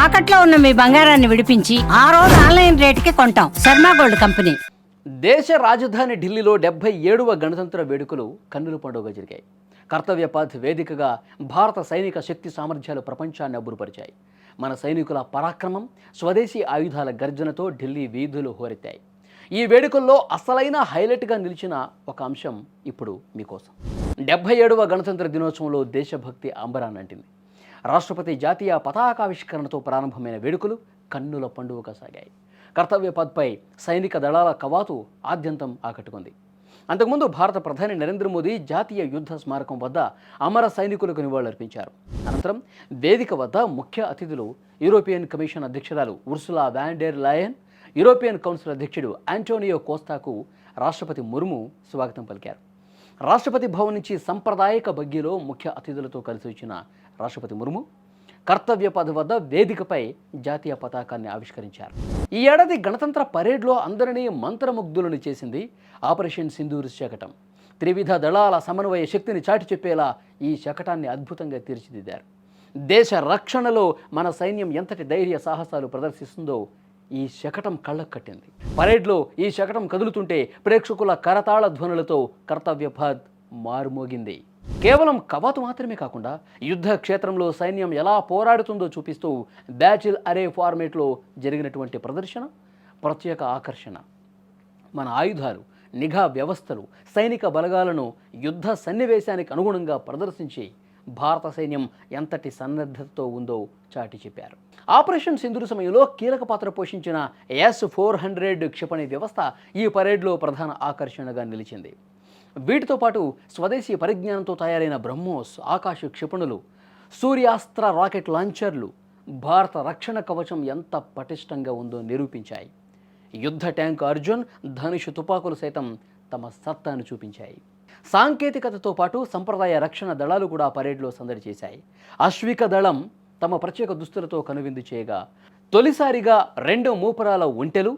తాకట్లో ఉన్న మీ బంగారాన్ని విడిపించి ఆ రోజు ఆన్లైన్ రేటుకి కొంటాం. Sharma gold company. దేశ రాజధాని ఢిల్లీలో 77వ గణతంత్ర వేడుకలు కన్నుల పండుగ జరిగాయి. కర్తవ్య పథ్ వేదికగా భారత సైనిక శక్తి సామర్థ్యాలు ప్రపంచాన్ని అబ్బురుపరిచాయి. మన సైనికుల పరాక్రమం, స్వదేశీ ఆయుధాల గర్జనతో ఢిల్లీ వీధులు హోరెత్తాయి. ఈ వేడుకల్లో అసలైన హైలైట్గా నిలిచిన ఒక అంశం ఇప్పుడు మీకోసం. 77వ గణతంత్ర దినోత్సవంలో దేశభక్తి అంబరాన్నంటింది. రాష్ట్రపతి జాతీయ పతాకావిష్కరణతో ప్రారంభమైన వేడుకలు కన్నుల పండుగగా సాగాయి. కర్తవ్య పథ్పై సైనిక దళాల కవాతు ఆద్యంతం ఆకట్టుకుంది. అంతకుముందు భారత ప్రధాని నరేంద్ర మోదీ జాతీయ యుద్ధ స్మారకం వద్ద అమర సైనికులకు నివాళులర్పించారు. అనంతరం వేదిక వద్ద ముఖ్య అతిథులు యూరోపియన్ కమిషన్ అధ్యక్షురాలు Ursula van der lion, European council అధ్యక్షుడు ఆంటోనియో కోస్తాకు రాష్ట్రపతి ముర్ము స్వాగతం పలికారు. రాష్ట్రపతి భవన్ నుంచి సంప్రదాయక బగ్గీలో ముఖ్య అతిథులతో కలిసి వచ్చిన రాష్ట్రపతి ముర్ము కర్తవ్య పథ్ వద్ద వేదికపై జాతీయ పతాకాన్ని ఆవిష్కరించారు. ఈ ఏడాది గణతంత్ర పరేడ్లో అందరినీ మంత్రముగ్ధులను చేసింది ఆపరేషన్ సింధూర్ శకటం. త్రివిధ దళాల సమన్వయ శక్తిని చాటి చెప్పేలా ఈ శకటాన్ని అద్భుతంగా తీర్చిదిద్దారు. దేశ రక్షణలో మన సైన్యం ఎంతటి ధైర్య సాహసాలు ప్రదర్శిస్తుందో ఈ శకటం కళ్ళకు కట్టింది. పరేడ్లో ఈ శకటం కదులుతుంటే ప్రేక్షకుల కరతాళ ధ్వనులతో కర్తవ్య పథ్ మారుమోగింది. కేవలం కవాతు మాత్రమే కాకుండా యుద్ధ క్షేత్రంలో సైన్యం ఎలా పోరాడుతుందో చూపిస్తూ బ్యాటిల్ అరే ఫార్మేట్లో జరిగినటువంటి ప్రదర్శన ప్రత్యేక ఆకర్షణ. మన ఆయుధాలు, నిఘా వ్యవస్థలు, సైనిక బలగాలను యుద్ధ సన్నివేశానికి అనుగుణంగా ప్రదర్శించి భారత సైన్యం ఎంతటి సన్నద్ధతతో ఉందో చాటి చెప్పారు. ఆపరేషన్ సింధూర్ సమయంలో కీలక పాత్ర పోషించిన S-400 క్షిపణి వ్యవస్థ ఈ పరేడ్లో ప్రధాన ఆకర్షణగా నిలిచింది. వీటితో పాటు స్వదేశీ పరిజ్ఞానంతో తయారైన బ్రహ్మోస్ ఆకాశ క్షిపణులు, సూర్యాస్త్ర రాకెట్ లాంచర్లు భారత రక్షణ కవచం ఎంత పటిష్టంగా ఉందో నిరూపించాయి. యుద్ధ ట్యాంక్ అర్జున్, ధనుష్ తుపాకులు సైతం తమ సత్తాను చూపించాయి. సాంకేతికతతో పాటు సంప్రదాయ రక్షణ దళాలు కూడా పరేడ్లో సందడి చేశాయి. అశ్విక దళం తమ ప్రత్యేక దుస్తులతో కనువిందు చేయగా, తొలిసారిగా 2 మూపరాల ఒంటెలు,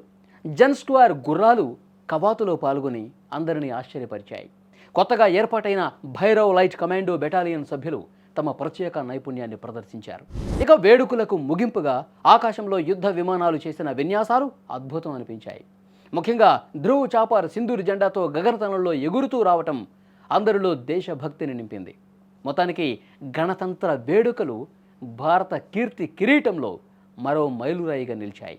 జన్ స్క్వార్ గుర్రాలు కవాతులో పాల్గొని అందరినీ ఆశ్చర్యపరిచాయి. కొత్తగా ఏర్పాటైన భైరవ్ లైట్ కమాండో బెటాలియన్ సభ్యులు తమ ప్రత్యేక నైపుణ్యాన్ని ప్రదర్శించారు. ఇక వేడుకలకు ముగింపుగా ఆకాశంలో యుద్ధ విమానాలు చేసిన విన్యాసాలు అద్భుతం అనిపించాయి. ముఖ్యంగా ధ్రువ్ చాపర్ సింధూర్ జెండాతో గగనతలంలో ఎగురుతూ రావటం అందరిలో దేశభక్తిని నింపింది. మొత్తానికి గణతంత్ర వేడుకలు భారత కీర్తి కిరీటంలో మరో మైలురాయిగా నిలిచాయి.